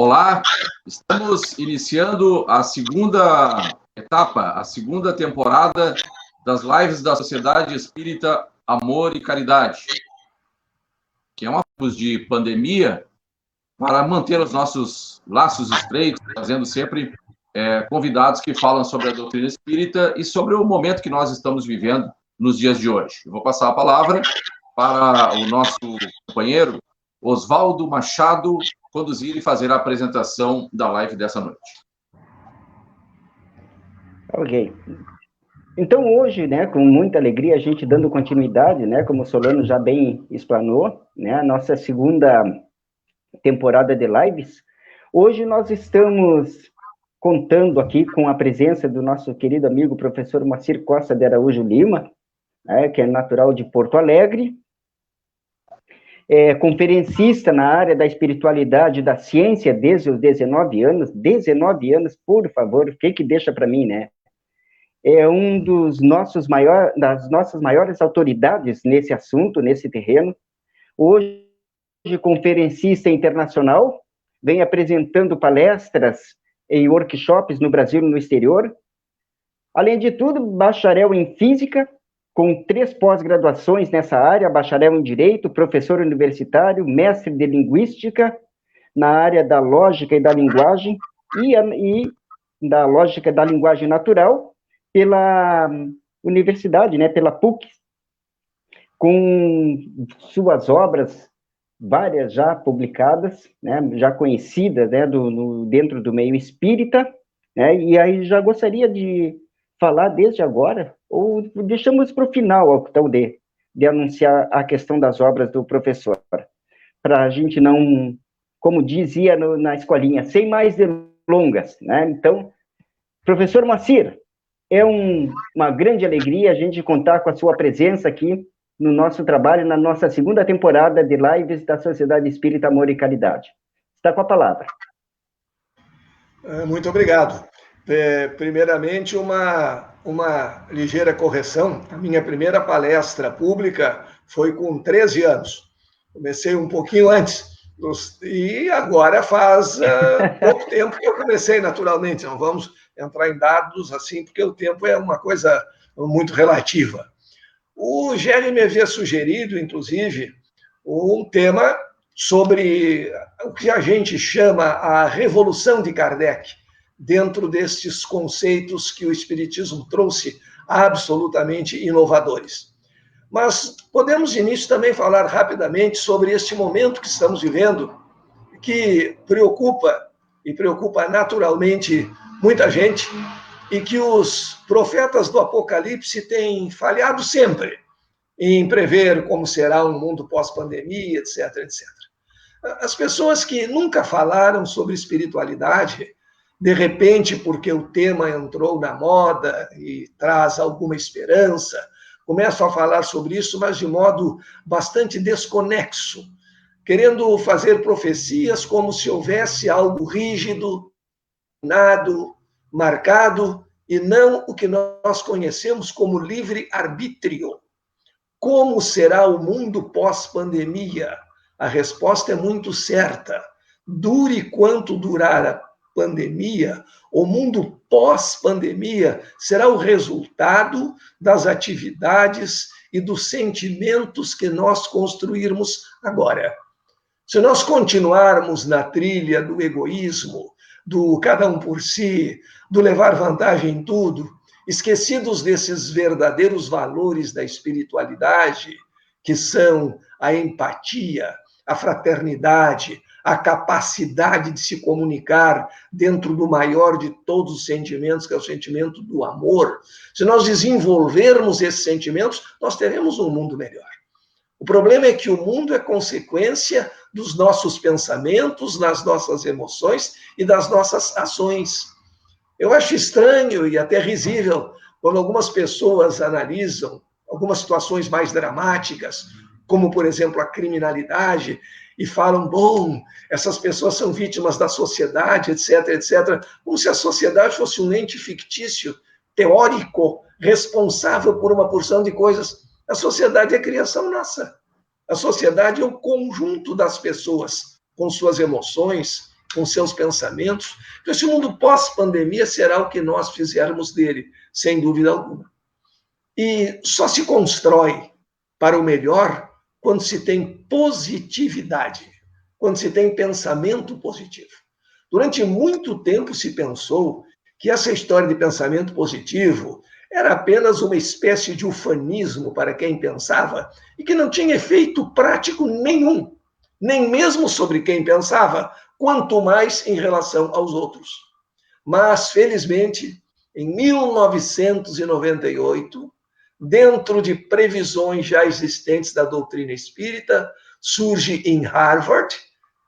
Olá, estamos iniciando a segunda etapa, a segunda temporada das lives da Sociedade Espírita Amor e Caridade, que é uma época de pandemia para manter os nossos laços estreitos, trazendo sempre convidados que falam sobre a doutrina espírita e sobre o momento que nós estamos vivendo nos dias de hoje. Eu vou passar a palavra para o nosso companheiro Oswaldo Machado conduzir e fazer a apresentação da live dessa noite. Ok. Então, hoje, com muita alegria, a gente dando continuidade, como o Solano já bem explanou, a nossa segunda temporada de lives. Hoje nós estamos contando aqui com a presença do nosso querido amigo professor Moacir Costa de Araújo Lima, que é natural de Porto Alegre, conferencista na área da espiritualidade e da ciência desde os 19 anos, por favor, o que deixa para mim, É um das nossas maiores autoridades nesse assunto, nesse terreno. Hoje, conferencista internacional, vem apresentando palestras e workshops no Brasil e no exterior. Além de tudo, bacharel em Física, com 3 pós-graduações nessa área, bacharel em Direito, professor universitário, mestre de Linguística, na área da Lógica e da Linguagem, e da Lógica da Linguagem Natural, pela Universidade, pela PUC, com suas obras, várias já publicadas, já conhecidas dentro do meio espírita, e aí já gostaria de falar desde agora, ou deixamos para o final, então, de anunciar a questão das obras do professor, para a gente não, como dizia na escolinha, sem mais delongas, Então, professor Moacir, é uma grande alegria a gente contar com a sua presença aqui no nosso trabalho, na nossa segunda temporada de lives da Sociedade Espírita Amor e Caridade. Está com a palavra. Muito obrigado. Primeiramente, uma ligeira correção. A minha primeira palestra pública foi com 13 anos. Comecei um pouquinho antes. E agora faz pouco tempo que eu comecei, naturalmente. Não vamos entrar em dados assim, porque o tempo é uma coisa muito relativa. O Géry me havia sugerido, inclusive, um tema sobre o que a gente chama a revolução de Kardec, dentro destes conceitos que o Espiritismo trouxe absolutamente inovadores. Mas podemos, de início, também falar rapidamente sobre este momento que estamos vivendo, que preocupa, e preocupa naturalmente muita gente, e que os profetas do Apocalipse têm falhado sempre em prever como será um mundo pós-pandemia, etc, etc. As pessoas que nunca falaram sobre espiritualidade, de repente, porque o tema entrou na moda e traz alguma esperança, começam a falar sobre isso, mas de modo bastante desconexo, querendo fazer profecias como se houvesse algo rígido, marcado, e não o que nós conhecemos como livre-arbítrio. Como será o mundo pós-pandemia? A resposta é muito certa. Dure quanto durar a pandemia, o mundo pós-pandemia será o resultado das atividades e dos sentimentos que nós construirmos agora. Se nós continuarmos na trilha do egoísmo, do cada um por si, do levar vantagem em tudo, esquecidos desses verdadeiros valores da espiritualidade, que são a empatia, a fraternidade, a capacidade de se comunicar dentro do maior de todos os sentimentos, que é o sentimento do amor. Se nós desenvolvermos esses sentimentos, nós teremos um mundo melhor. O problema é que o mundo é consequência dos nossos pensamentos, das nossas emoções e das nossas ações. Eu acho estranho e até risível quando algumas pessoas analisam algumas situações mais dramáticas, como, por exemplo, a criminalidade, e falam, bom, essas pessoas são vítimas da sociedade, etc, etc, como se a sociedade fosse um ente fictício, teórico, responsável por uma porção de coisas. A sociedade é criação nossa. A sociedade é o conjunto das pessoas, com suas emoções com seus pensamentos. Então, esse mundo pós-pandemia será o que nós fizermos dele, sem dúvida alguma. E só se constrói para o melhor quando se tem positividade, quando se tem pensamento positivo. Durante muito tempo se pensou que essa história de pensamento positivo era apenas uma espécie de ufanismo para quem pensava e que não tinha efeito prático nenhum, nem mesmo sobre quem pensava, quanto mais em relação aos outros. Mas, felizmente, em 1998, dentro de previsões já existentes da doutrina espírita, surge em Harvard,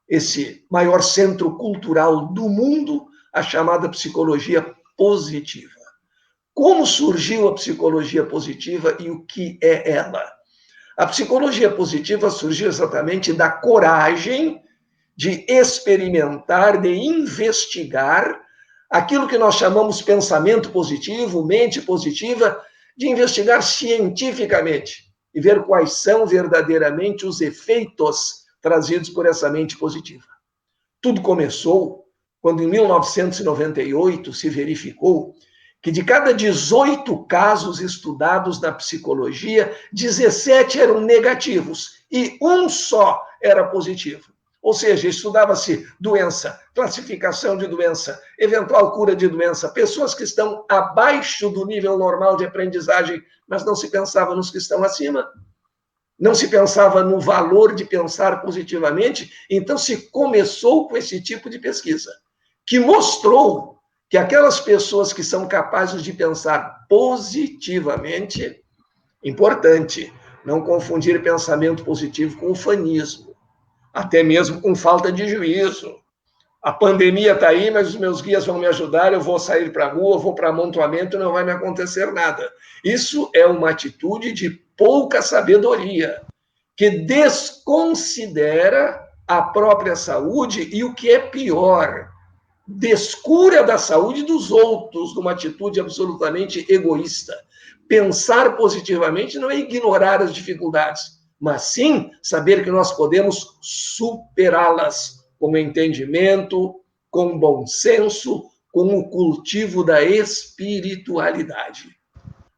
esse maior centro cultural do mundo, a chamada psicologia positiva. Como surgiu a psicologia positiva e o que é ela? A psicologia positiva surgiu exatamente da coragem de experimentar, de investigar aquilo que nós chamamos pensamento positivo, mente positiva, de investigar cientificamente e ver quais são verdadeiramente os efeitos trazidos por essa mente positiva. Tudo começou quando, em 1998, se verificou que de cada 18 casos estudados na psicologia, 17 eram negativos e um só era positivo. Ou seja, estudava-se doença, classificação de doença, eventual cura de doença, pessoas que estão abaixo do nível normal de aprendizagem, mas não se pensava nos que estão acima. Não se pensava no valor de pensar positivamente, então se começou com esse tipo de pesquisa, que mostrou que aquelas pessoas que são capazes de pensar positivamente, importante, não confundir pensamento positivo com ufanismo, até mesmo com falta de juízo. A pandemia está aí, mas os meus guias vão me ajudar, eu vou sair para a rua, vou para amontoamento, não vai me acontecer nada. Isso é uma atitude de pouca sabedoria, que desconsidera a própria saúde e, o que é pior, descura da saúde dos outros, numa atitude absolutamente egoísta. Pensar positivamente não é ignorar as dificuldades, mas sim saber que nós podemos superá-las com entendimento, com bom senso, com o cultivo da espiritualidade.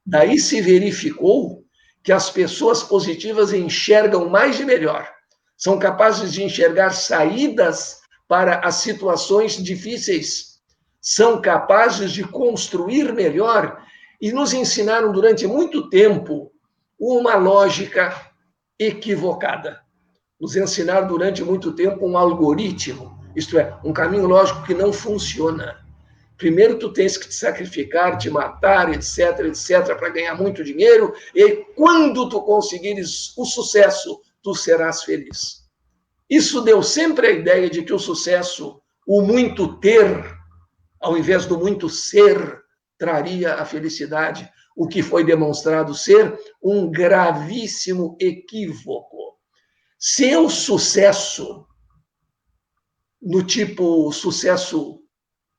Daí se verificou que as pessoas positivas enxergam mais e melhor, são capazes de enxergar saídas para as situações difíceis, são capazes de construir melhor e nos ensinaram durante muito tempo uma lógica equivocada. Nos ensinaram durante muito tempo um algoritmo, isto é, um caminho lógico que não funciona. Primeiro tu tens que te sacrificar, te matar, etc, etc, para ganhar muito dinheiro, e aí, quando tu conseguires o sucesso, tu serás feliz. Isso deu sempre a ideia de que o sucesso, o muito ter, ao invés do muito ser, traria a felicidade, o que foi demonstrado ser um gravíssimo equívoco. Seu sucesso, no tipo sucesso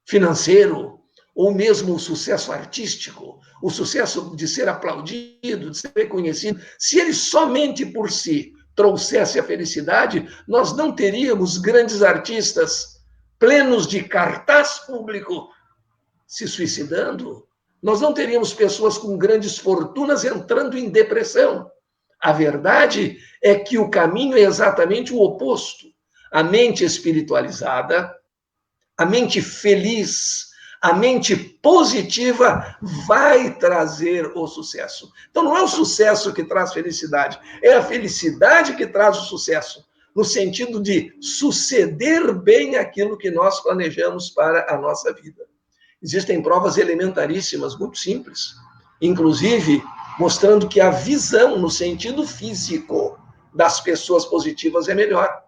financeiro, ou mesmo o sucesso artístico, o sucesso de ser aplaudido, de ser reconhecido, se ele somente por si trouxesse a felicidade, nós não teríamos grandes artistas plenos de cartaz público se suicidando, nós não teríamos pessoas com grandes fortunas entrando em depressão. A verdade é que o caminho é exatamente o oposto. A mente espiritualizada, a mente feliz, a mente positiva vai trazer o sucesso. Então, não é o sucesso que traz felicidade, é a felicidade que traz o sucesso, no sentido de suceder bem aquilo que nós planejamos para a nossa vida. Existem provas elementaríssimas, muito simples, inclusive mostrando que a visão, no sentido físico, das pessoas positivas é melhor.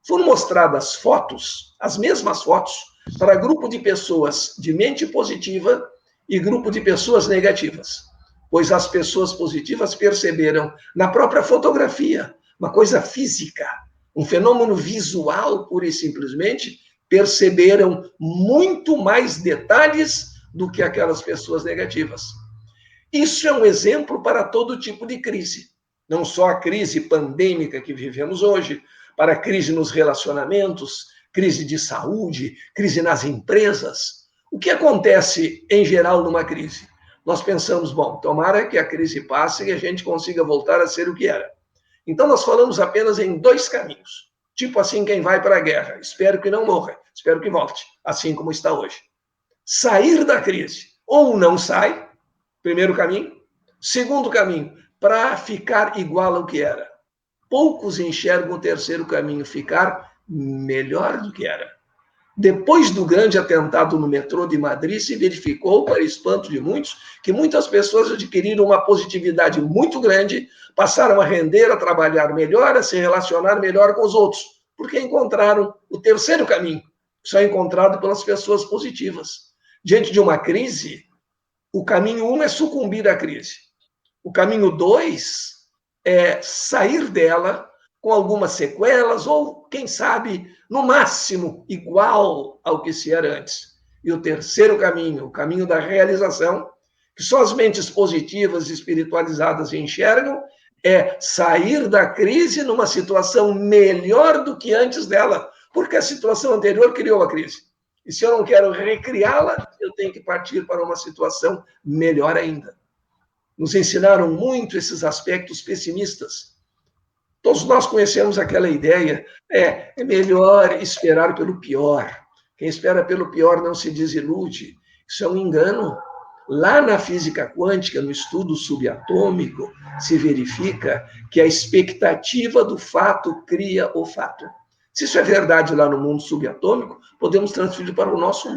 Foram mostradas fotos, as mesmas fotos, para grupo de pessoas de mente positiva e grupo de pessoas negativas, pois as pessoas positivas perceberam na própria fotografia, uma coisa física, um fenômeno visual, pura e simplesmente, perceberam muito mais detalhes do que aquelas pessoas negativas. Isso é um exemplo para todo tipo de crise, não só a crise pandêmica que vivemos hoje, para a crise nos relacionamentos, crise de saúde, crise nas empresas. O que acontece, em geral, numa crise? Nós pensamos, bom, tomara que a crise passe e a gente consiga voltar a ser o que era. Então, nós falamos apenas em dois caminhos. Tipo assim, quem vai para a guerra. Espero que não morra, espero que volte, assim como está hoje. Sair da crise. Ou não sai, primeiro caminho. Segundo caminho, para ficar igual ao que era. Poucos enxergam o terceiro caminho, ficar melhor do que era. Depois do grande atentado no metrô de Madrid, se verificou, para espanto de muitos, que muitas pessoas adquiriram uma positividade muito grande, passaram a render, a trabalhar melhor, a se relacionar melhor com os outros, porque encontraram o terceiro caminho, que só é encontrado pelas pessoas positivas. Diante de uma crise, o caminho 1 é sucumbir à crise. O caminho 2 é sair dela com algumas sequelas, ou, quem sabe, no máximo, igual ao que se era antes. E o terceiro caminho, o caminho da realização, que só as mentes positivas e espiritualizadas enxergam, é sair da crise numa situação melhor do que antes dela, porque a situação anterior criou a crise. E se eu não quero recriá-la, eu tenho que partir para uma situação melhor ainda. Nos ensinaram muito esses aspectos pessimistas. Todos nós conhecemos aquela ideia, é melhor esperar pelo pior. Quem espera pelo pior não se desilude. Isso é um engano. Lá na física quântica, no estudo subatômico, se verifica que a expectativa do fato cria o fato. Se isso é verdade lá no mundo subatômico, podemos transferir para o nosso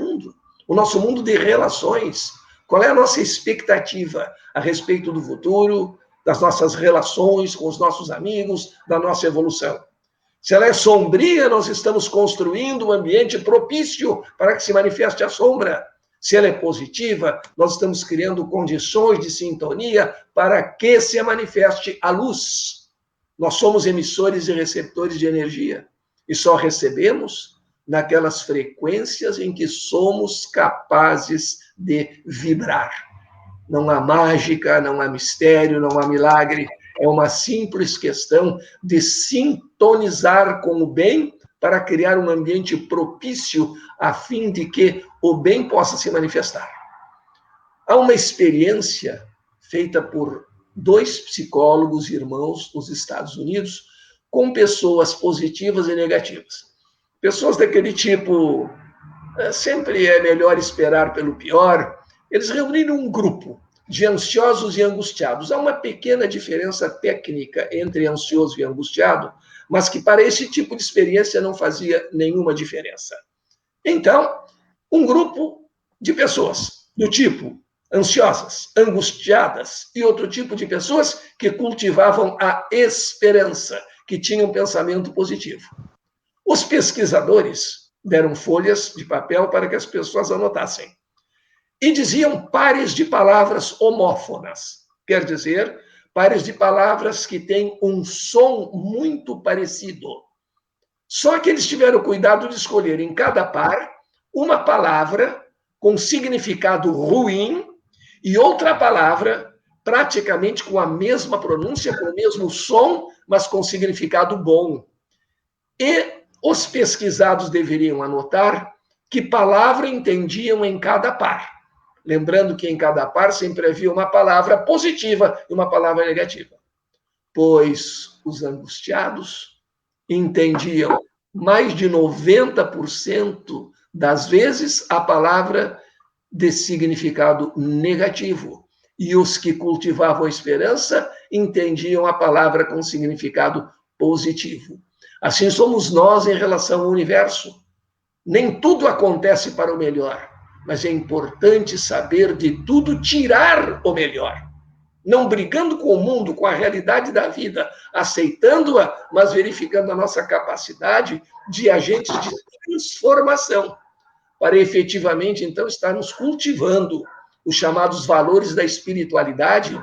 mundo de relações. Qual é a nossa expectativa a respeito do futuro, das nossas relações com os nossos amigos, da nossa evolução? Se ela é sombria, nós estamos construindo um ambiente propício para que se manifeste a sombra. Se ela é positiva, nós estamos criando condições de sintonia para que se manifeste a luz. Nós somos emissores e receptores de energia e só recebemos naquelas frequências em que somos capazes de vibrar. Não há mágica, não há mistério, não há milagre. É uma simples questão de sintonizar com o bem para criar um ambiente propício a fim de que o bem possa se manifestar. Há uma experiência feita por 2 psicólogos irmãos nos Estados Unidos com pessoas positivas e negativas. Pessoas daquele tipo, sempre é melhor esperar pelo pior. Eles reuniram um grupo de ansiosos e angustiados. Há uma pequena diferença técnica entre ansioso e angustiado, mas que para esse tipo de experiência não fazia nenhuma diferença. Então, um grupo de pessoas do tipo ansiosas, angustiadas, e outro tipo de pessoas que cultivavam a esperança, que tinham um pensamento positivo. Os pesquisadores deram folhas de papel para que as pessoas anotassem. E diziam pares de palavras homófonas, quer dizer, pares de palavras que têm um som muito parecido. Só que eles tiveram cuidado de escolher em cada par uma palavra com significado ruim e outra palavra praticamente com a mesma pronúncia, com o mesmo som, mas com significado bom. E os pesquisados deveriam anotar que palavra entendiam em cada par. Lembrando que em cada par sempre havia uma palavra positiva e uma palavra negativa. Pois os angustiados entendiam mais de 90% das vezes a palavra de significado negativo. E os que cultivavam a esperança entendiam a palavra com significado positivo. Assim somos nós em relação ao universo. Nem tudo acontece para o melhor, mas é importante saber de tudo tirar o melhor. Não brigando com o mundo, com a realidade da vida, aceitando-a, mas verificando a nossa capacidade de agentes de transformação, para efetivamente, então, estarmos cultivando os chamados valores da espiritualidade,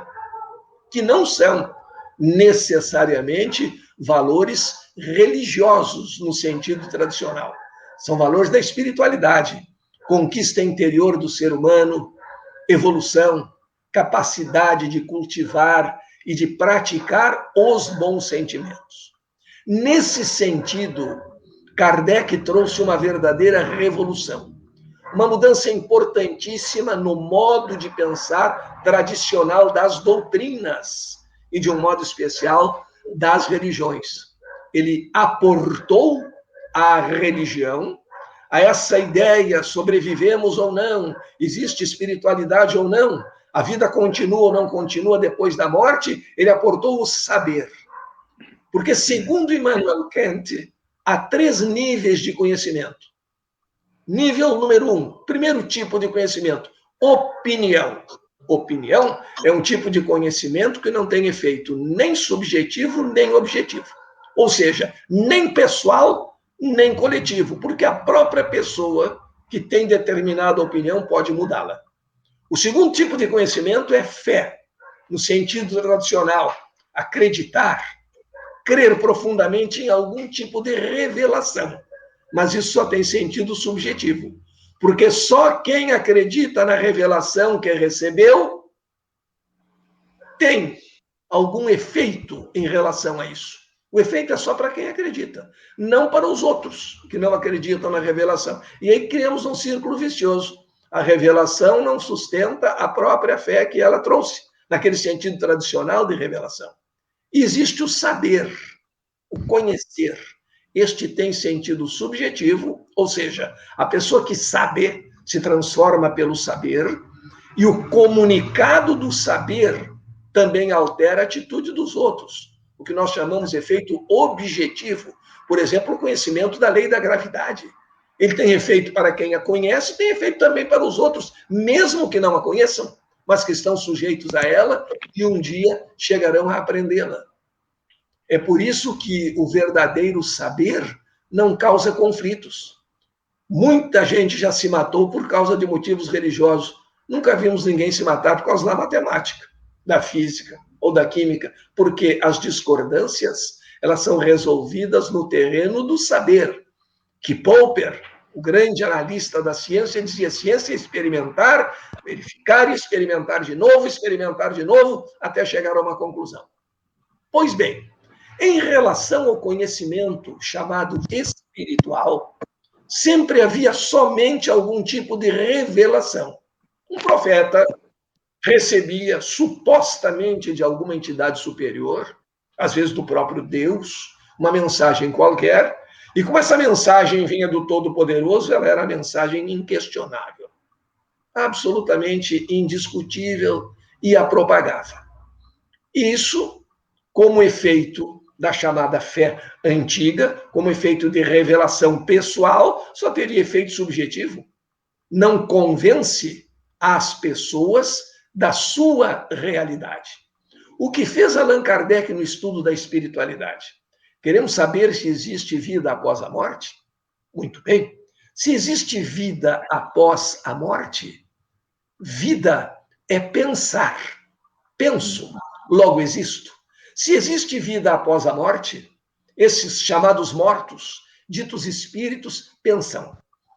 que não são necessariamente valores religiosos no sentido tradicional. São valores da espiritualidade, conquista interior do ser humano, evolução, capacidade de cultivar e de praticar os bons sentimentos. Nesse sentido, Kardec trouxe uma verdadeira revolução. Uma mudança importantíssima no modo de pensar tradicional das doutrinas e, de um modo especial, das religiões. Ele aportou à religião, a essa ideia, sobrevivemos ou não, existe espiritualidade ou não, a vida continua ou não continua depois da morte, ele aportou o saber. Porque, segundo Immanuel Kant, há 3 níveis de conhecimento. Nível número 1, primeiro tipo de conhecimento, opinião. Opinião é um tipo de conhecimento que não tem efeito nem subjetivo, nem objetivo. Ou seja, nem pessoal, nem coletivo, porque a própria pessoa que tem determinada opinião pode mudá-la. O segundo tipo de conhecimento é fé, no sentido tradicional, acreditar, crer profundamente em algum tipo de revelação. Mas isso só tem sentido subjetivo, porque só quem acredita na revelação que recebeu tem algum efeito em relação a isso. O efeito é só para quem acredita, não para os outros que não acreditam na revelação. E aí criamos um círculo vicioso. A revelação não sustenta a própria fé que ela trouxe, naquele sentido tradicional de revelação. E existe o saber, o conhecer. Este tem sentido subjetivo, ou seja, a pessoa que sabe se transforma pelo saber, e o comunicado do saber também altera a atitude dos outros, o que nós chamamos de efeito objetivo. Por exemplo, o conhecimento da lei da gravidade. Ele tem efeito para quem a conhece, tem efeito também para os outros, mesmo que não a conheçam, mas que estão sujeitos a ela e um dia chegarão a aprendê-la. É por isso que o verdadeiro saber não causa conflitos. Muita gente já se matou por causa de motivos religiosos. Nunca vimos ninguém se matar por causa da matemática, da física ou da química, porque as discordâncias, elas são resolvidas no terreno do saber. Que Popper, o grande analista da ciência, dizia: ciência é experimentar, verificar e experimentar de novo, até chegar a uma conclusão. Pois bem, em relação ao conhecimento chamado espiritual, sempre havia somente algum tipo de revelação. Um profeta recebia supostamente de alguma entidade superior, às vezes do próprio Deus, uma mensagem qualquer, e como essa mensagem vinha do Todo-Poderoso, ela era a mensagem inquestionável, absolutamente indiscutível e a propagava. Isso, como efeito da chamada fé antiga, como efeito de revelação pessoal, só teria efeito subjetivo. Não convence as pessoas da sua realidade. O que fez Allan Kardec no estudo da espiritualidade? Queremos saber se existe vida após a morte? Muito bem. Se existe vida após a morte, vida é pensar. Penso, logo existo. Se existe vida após a morte, esses chamados mortos, ditos espíritos, pensam.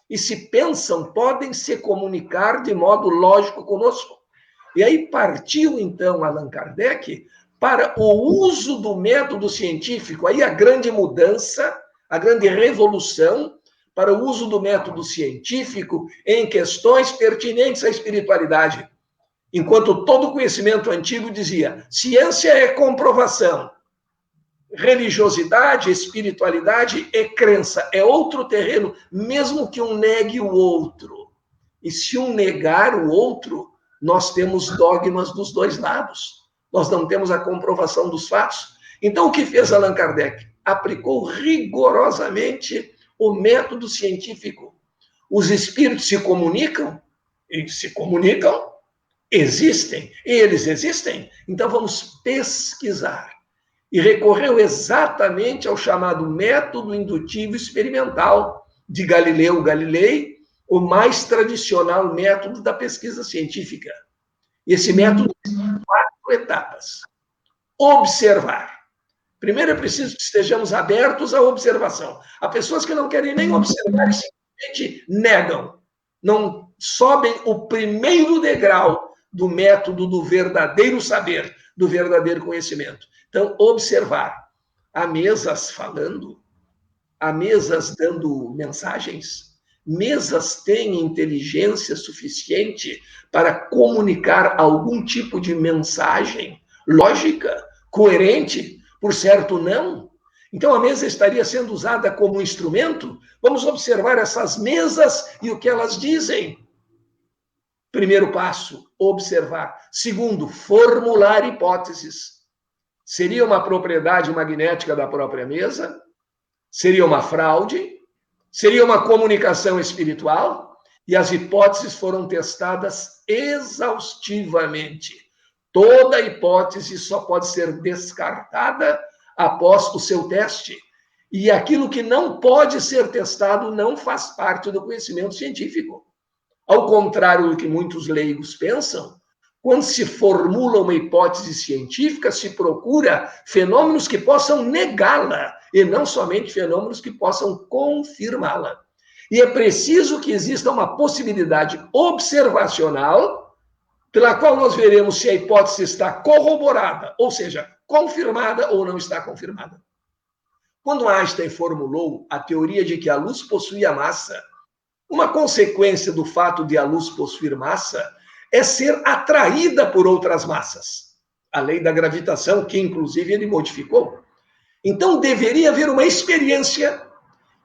E se pensam, podem se comunicar de modo lógico conosco. E aí partiu, então, Allan Kardec para o uso do método científico, aí a grande mudança, a grande revolução para o uso do método científico em questões pertinentes à espiritualidade. Enquanto todo conhecimento antigo dizia, ciência é comprovação, religiosidade, espiritualidade é crença, é outro terreno, mesmo que um negue o outro. E se um negar o outro, nós temos dogmas dos dois lados. Nós não temos a comprovação dos fatos. Então, o que fez Allan Kardec? Aplicou rigorosamente o método científico. Os espíritos se comunicam? Eles se comunicam, existem. E eles existem? Então, vamos pesquisar. E recorreu exatamente ao chamado método indutivo experimental de Galileu Galilei, o mais tradicional método da pesquisa científica. E esse método tem 4 etapas. Observar. Primeiro é preciso que estejamos abertos à observação. Há pessoas que não querem nem observar e simplesmente negam. Não sobem o primeiro degrau do método do verdadeiro saber, do verdadeiro conhecimento. Então, observar. Há mesas falando, há mesas dando mensagens? Mesas têm inteligência suficiente para comunicar algum tipo de mensagem lógica, coerente? Por certo, não. Então, a mesa estaria sendo usada como instrumento? Vamos observar essas mesas e o que elas dizem. Primeiro passo, observar. Segundo, formular hipóteses. Seria uma propriedade magnética da própria mesa? Seria uma fraude? Seria uma comunicação espiritual? E as hipóteses foram testadas exaustivamente. Toda hipótese só pode ser descartada após o seu teste. E aquilo que não pode ser testado não faz parte do conhecimento científico. Ao contrário do que muitos leigos pensam, quando se formula uma hipótese científica, se procura fenômenos que possam negá-la, e não somente fenômenos que possam confirmá-la. E é preciso que exista uma possibilidade observacional, pela qual nós veremos se a hipótese está corroborada, ou seja, confirmada ou não está confirmada. Quando Einstein formulou a teoria de que a luz possuía massa, uma consequência do fato de a luz possuir massa é ser atraída por outras massas. A lei da gravitação, que inclusive ele modificou. Então deveria haver uma experiência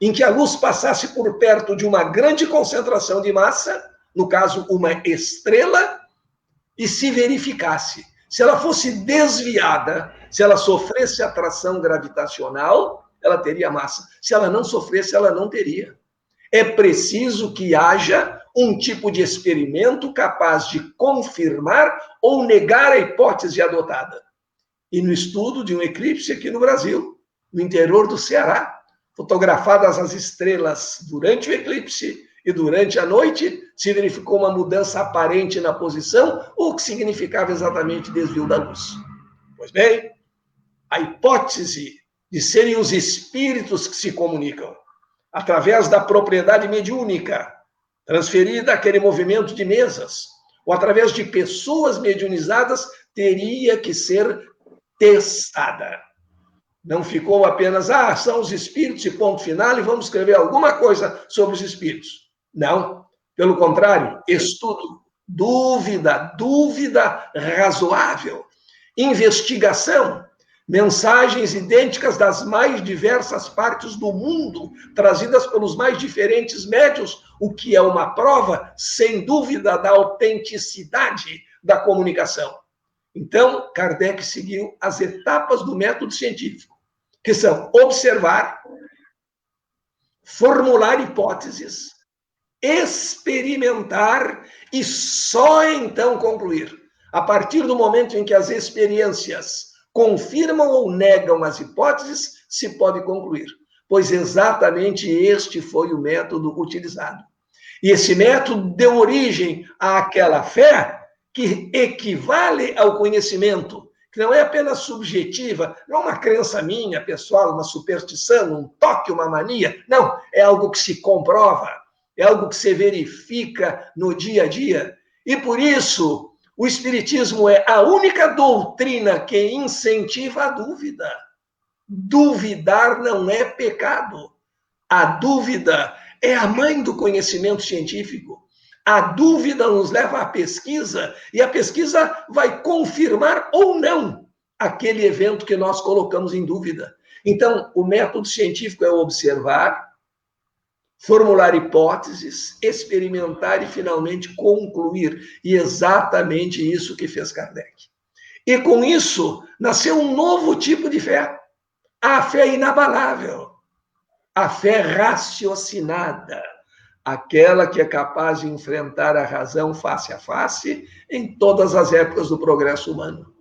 em que a luz passasse por perto de uma grande concentração de massa, no caso uma estrela, e se verificasse. Se ela fosse desviada, se ela sofresse atração gravitacional, ela teria massa. Se ela não sofresse, ela não teria. É preciso que haja um tipo de experimento capaz de confirmar ou negar a hipótese adotada. E no estudo de um eclipse aqui no Brasil, no interior do Ceará, fotografadas as estrelas durante o eclipse e durante a noite, se verificou uma mudança aparente na posição, o que significava exatamente desvio da luz. Pois bem, a hipótese de serem os espíritos que se comunicam através da propriedade mediúnica, transferida àquele movimento de mesas, ou através de pessoas mediunizadas, teria que ser testada. Não ficou apenas, são os espíritos e ponto final, e vamos escrever alguma coisa sobre os espíritos. Não, pelo contrário, estudo, dúvida razoável, investigação, mensagens idênticas das mais diversas partes do mundo, trazidas pelos mais diferentes médiuns, o que é uma prova, sem dúvida, da autenticidade da comunicação. Então, Kardec seguiu as etapas do método científico, que são observar, formular hipóteses, experimentar e só então concluir. A partir do momento em que as experiências confirmam ou negam as hipóteses, se pode concluir, pois exatamente este foi o método utilizado. E esse método deu origem àquela fé que equivale ao conhecimento, que não é apenas subjetiva, não é uma crença minha, pessoal, uma superstição, um toque, uma mania. Não, é algo que se comprova, é algo que se verifica no dia a dia. E por isso, o Espiritismo é a única doutrina que incentiva a dúvida. Duvidar não é pecado. A dúvida é a mãe do conhecimento científico. A dúvida nos leva à pesquisa, e a pesquisa vai confirmar ou não aquele evento que nós colocamos em dúvida. Então, o método científico é observar, formular hipóteses, experimentar e, finalmente, concluir. E exatamente isso que fez Kardec. E, com isso, nasceu um novo tipo de fé. A fé inabalável. A fé raciocinada. Aquela que é capaz de enfrentar a razão face a face em todas as épocas do progresso humano.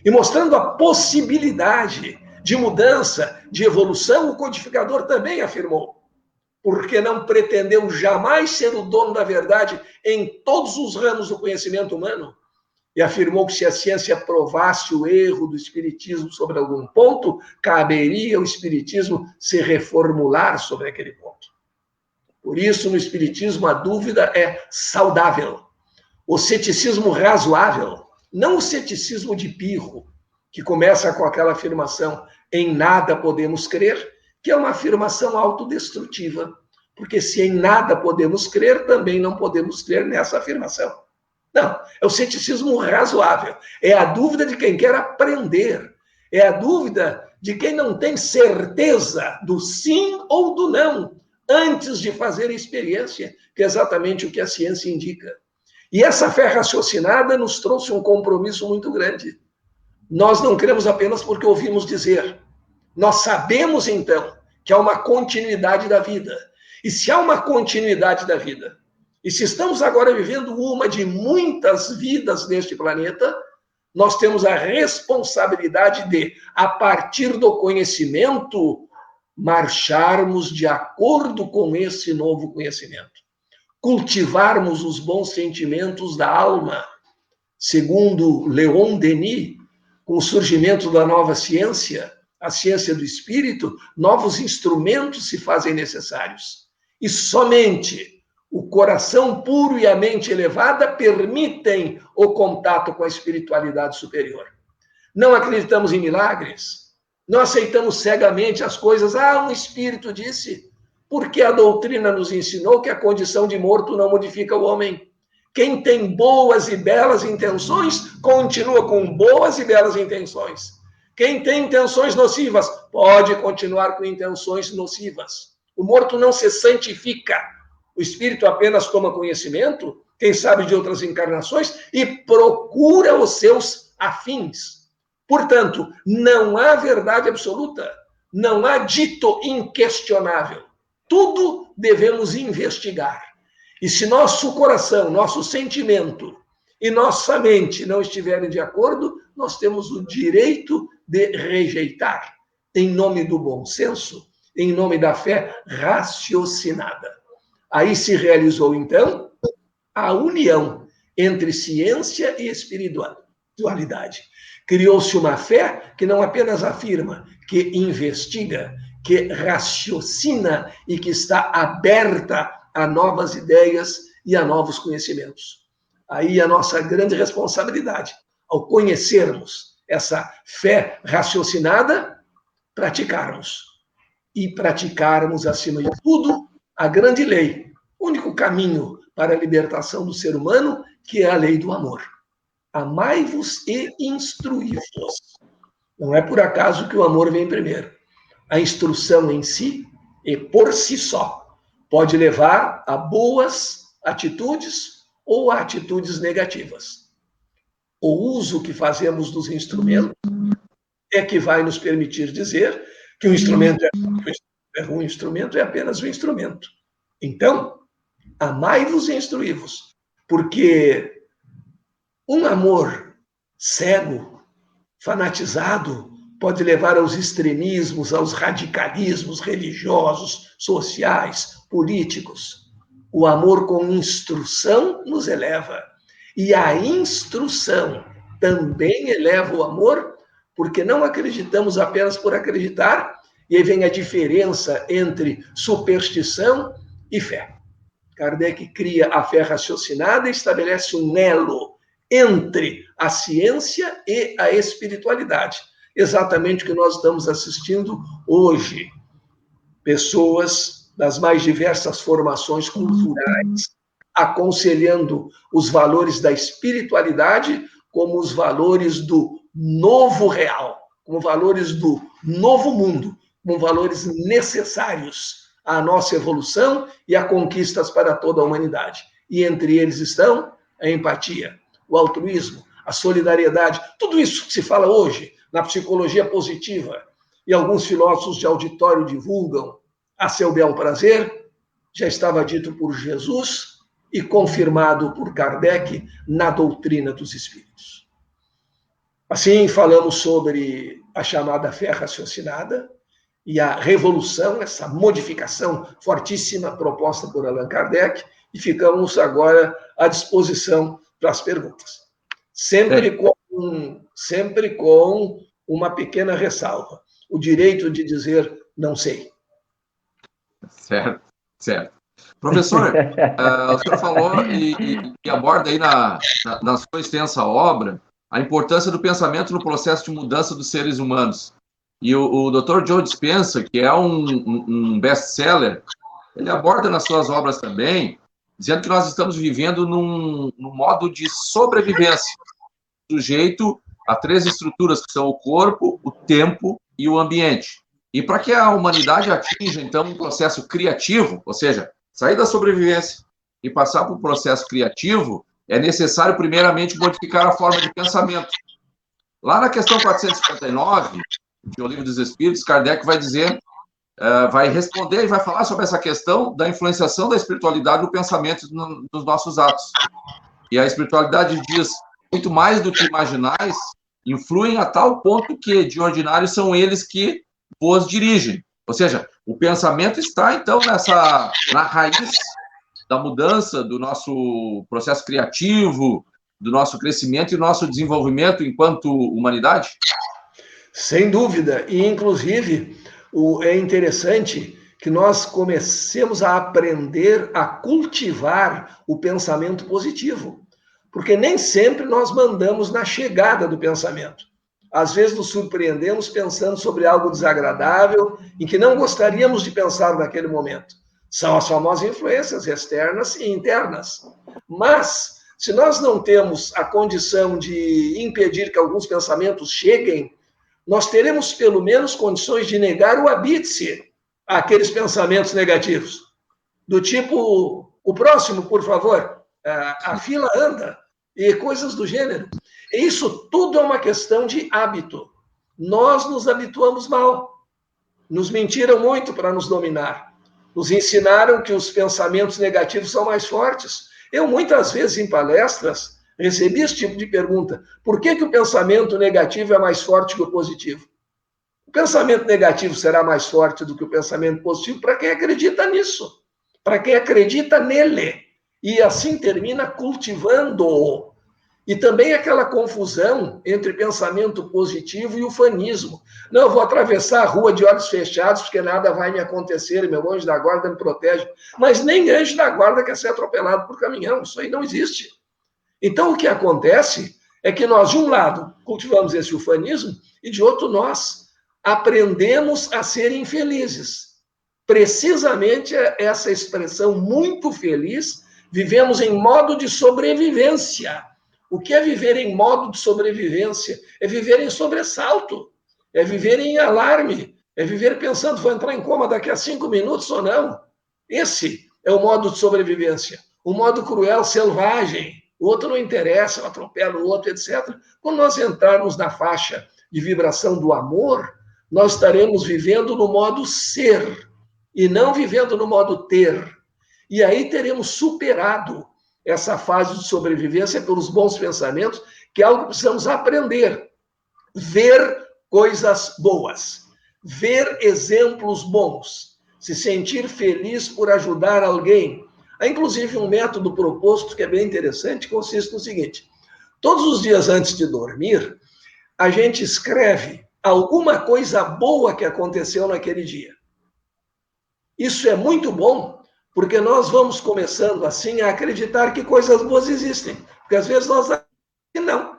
E mostrando a possibilidade de mudança, de evolução, o codificador também afirmou. Porque não pretendeu jamais ser o dono da verdade em todos os ramos do conhecimento humano, e afirmou que se a ciência provasse o erro do espiritismo sobre algum ponto, caberia ao espiritismo se reformular sobre aquele ponto. Por isso, no espiritismo, a dúvida é saudável. O ceticismo razoável, não o ceticismo de pirro, que começa com aquela afirmação, em nada podemos crer, que é uma afirmação autodestrutiva, porque se em nada podemos crer, também não podemos crer nessa afirmação. Não, é o ceticismo razoável, é a dúvida de quem quer aprender, é a dúvida de quem não tem certeza do sim ou do não, antes de fazer a experiência, que é exatamente o que a ciência indica. E essa fé raciocinada nos trouxe um compromisso muito grande. Nós não cremos apenas porque ouvimos dizer. Nós sabemos, então, que há uma continuidade da vida. E se há uma continuidade da vida, e se estamos agora vivendo uma de muitas vidas neste planeta, nós temos a responsabilidade de, a partir do conhecimento, marcharmos de acordo com esse novo conhecimento. Cultivarmos os bons sentimentos da alma. Segundo Leon Denis, com o surgimento da nova ciência, a ciência do espírito, novos instrumentos se fazem necessários. E somente o coração puro e a mente elevada permitem o contato com a espiritualidade superior. Não acreditamos em milagres, não aceitamos cegamente as coisas. Um espírito disse, porque a doutrina nos ensinou que a condição de morto não modifica o homem. Quem tem boas e belas intenções, continua com boas e belas intenções. Quem tem intenções nocivas, pode continuar com intenções nocivas. O morto não se santifica. O espírito apenas toma conhecimento, quem sabe de outras encarnações, e procura os seus afins. Portanto, não há verdade absoluta, não há dito inquestionável. Tudo devemos investigar. E se nosso coração, nosso sentimento e nossa mente não estiverem de acordo, nós temos o direito de rejeitar, em nome do bom senso, em nome da fé raciocinada. Aí se realizou, então, a união entre ciência e espiritualidade. Criou-se uma fé que não apenas afirma, que investiga, que raciocina e que está aberta a novas ideias e a novos conhecimentos. Aí a nossa grande responsabilidade, ao conhecermos essa fé raciocinada, praticarmos. E praticarmos, acima de tudo, a grande lei, o único caminho para a libertação do ser humano, que é a lei do amor. Amai-vos e instruí-vos. Não é por acaso que o amor vem primeiro. A instrução em si, e por si só, pode levar a boas atitudes ou a atitudes negativas. O uso que fazemos dos instrumentos é que vai nos permitir dizer que o instrumento é ruim, o instrumento é apenas um instrumento. Então, amai-vos e instruí-vos, porque um amor cego, fanatizado, pode levar aos extremismos, aos radicalismos religiosos, sociais, políticos. O amor com instrução nos eleva. E a instrução também eleva o amor, porque não acreditamos apenas por acreditar, e aí vem a diferença entre superstição e fé. Kardec cria a fé raciocinada e estabelece um elo entre a ciência e a espiritualidade. Exatamente o que nós estamos assistindo hoje. Pessoas das mais diversas formações culturais aconselhando os valores da espiritualidade como os valores do novo real, como valores do novo mundo, como valores necessários à nossa evolução e a conquistas para toda a humanidade. E entre eles estão a empatia, o altruísmo, a solidariedade, tudo isso que se fala hoje na psicologia positiva, e alguns filósofos de auditório divulgam a seu bel prazer, já estava dito por Jesus e confirmado por Kardec na doutrina dos espíritos. Assim, falamos sobre a chamada fé raciocinada e a revolução, essa modificação fortíssima proposta por Allan Kardec, e ficamos agora à disposição para as perguntas. Sempre com uma pequena ressalva. O direito de dizer não sei. Certo, certo. Professor, o senhor falou e aborda aí na sua extensa obra a importância do pensamento no processo de mudança dos seres humanos. E o Dr. Joe Dispenza, que é um best-seller, ele aborda nas suas obras também, dizendo que nós estamos vivendo num modo de sobrevivência, sujeito a 3 estruturas, que são o corpo, o tempo e o ambiente. E para que a humanidade atinja, então, um processo criativo, ou seja, sair da sobrevivência e passar para o processo criativo, é necessário, primeiramente, modificar a forma de pensamento. Lá na questão 459, de O Livro dos Espíritos, Kardec vai dizer, vai responder e vai falar sobre essa questão da influenciação da espiritualidade no pensamento dos nossos atos. E a espiritualidade diz, muito mais do que imaginais, influem a tal ponto que, de ordinário, são eles que vos dirigem. Ou seja, o pensamento está, então, na raiz da mudança do nosso processo criativo, do nosso crescimento e do nosso desenvolvimento enquanto humanidade? Sem dúvida. E, inclusive, é interessante que nós comecemos a aprender a cultivar o pensamento positivo. Porque nem sempre nós mandamos na chegada do pensamento. Às vezes nos surpreendemos pensando sobre algo desagradável em que não gostaríamos de pensar naquele momento. São as famosas influências externas e internas. Mas, se nós não temos a condição de impedir que alguns pensamentos cheguem, nós teremos pelo menos condições de negar o habite àqueles pensamentos negativos. Do tipo, o próximo, por favor, a fila anda, e coisas do gênero. E isso tudo é uma questão de hábito. Nós nos habituamos mal. Nos mentiram muito para nos dominar. Nos ensinaram que os pensamentos negativos são mais fortes. Eu, muitas vezes, em palestras, recebi esse tipo de pergunta. Por que o pensamento negativo é mais forte que o positivo? O pensamento negativo será mais forte do que o pensamento positivo para quem acredita nisso. Para quem acredita nele. E assim termina cultivando-o. E também aquela confusão entre pensamento positivo e ufanismo. Não, eu vou atravessar a rua de olhos fechados porque nada vai me acontecer, meu anjo da guarda me protege. Mas nem anjo da guarda quer ser atropelado por caminhão, isso aí não existe. Então, o que acontece é que nós, de um lado, cultivamos esse ufanismo e, de outro, nós aprendemos a ser infelizes. Precisamente essa expressão muito feliz, vivemos em modo de sobrevivência. O que é viver em modo de sobrevivência? É viver em sobressalto, é viver em alarme, é viver pensando, vou entrar em coma daqui a 5 minutos ou não. Esse é o modo de sobrevivência. O modo cruel, selvagem. O outro não interessa, eu atropelo o outro, etc. Quando nós entrarmos na faixa de vibração do amor, nós estaremos vivendo no modo ser e não vivendo no modo ter. E aí teremos superado essa fase de sobrevivência pelos bons pensamentos, que é algo que precisamos aprender. Ver coisas boas, ver exemplos bons, se sentir feliz por ajudar alguém. Há, inclusive, um método proposto que é bem interessante, que consiste no seguinte: todos os dias antes de dormir, a gente escreve alguma coisa boa que aconteceu naquele dia. Isso é muito bom, porque nós vamos começando assim a acreditar que coisas boas existem. Porque às vezes nós não.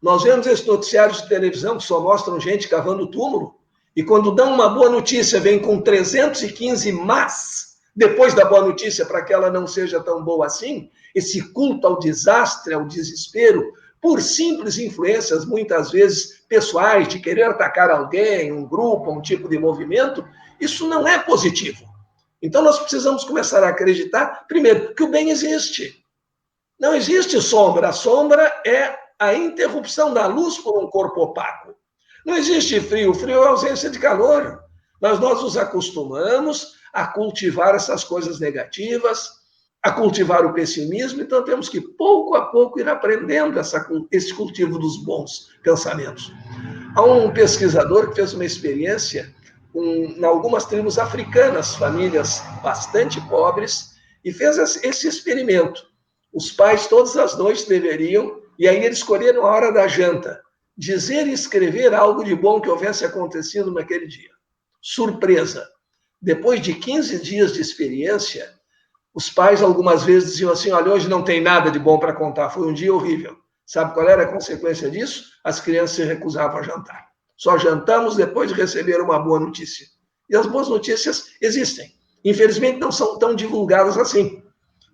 Nós vemos esses noticiários de televisão que só mostram gente cavando túmulo, e quando dão uma boa notícia, vem com 315 mas, depois da boa notícia, para que ela não seja tão boa assim, esse culto ao desastre, ao desespero, por simples influências, muitas vezes pessoais, de querer atacar alguém, um grupo, um tipo de movimento, isso não é positivo. Então, nós precisamos começar a acreditar, primeiro, que o bem existe. Não existe sombra. A sombra é a interrupção da luz por um corpo opaco. Não existe frio. O frio é a ausência de calor. Mas nós nos acostumamos a cultivar essas coisas negativas, a cultivar o pessimismo, então temos que, pouco a pouco, ir aprendendo esse cultivo dos bons pensamentos. Há um pesquisador que fez uma experiência em algumas tribos africanas, famílias bastante pobres, e fez esse experimento. Os pais, todas as noites, deveriam, e aí eles escolheram a hora da janta, dizer e escrever algo de bom que houvesse acontecido naquele dia. Surpresa! Depois de 15 dias de experiência, os pais algumas vezes diziam assim: olha, hoje não tem nada de bom para contar, foi um dia horrível. Sabe qual era a consequência disso? As crianças se recusavam a jantar. Só jantamos depois de receber uma boa notícia. E as boas notícias existem. Infelizmente, não são tão divulgadas assim.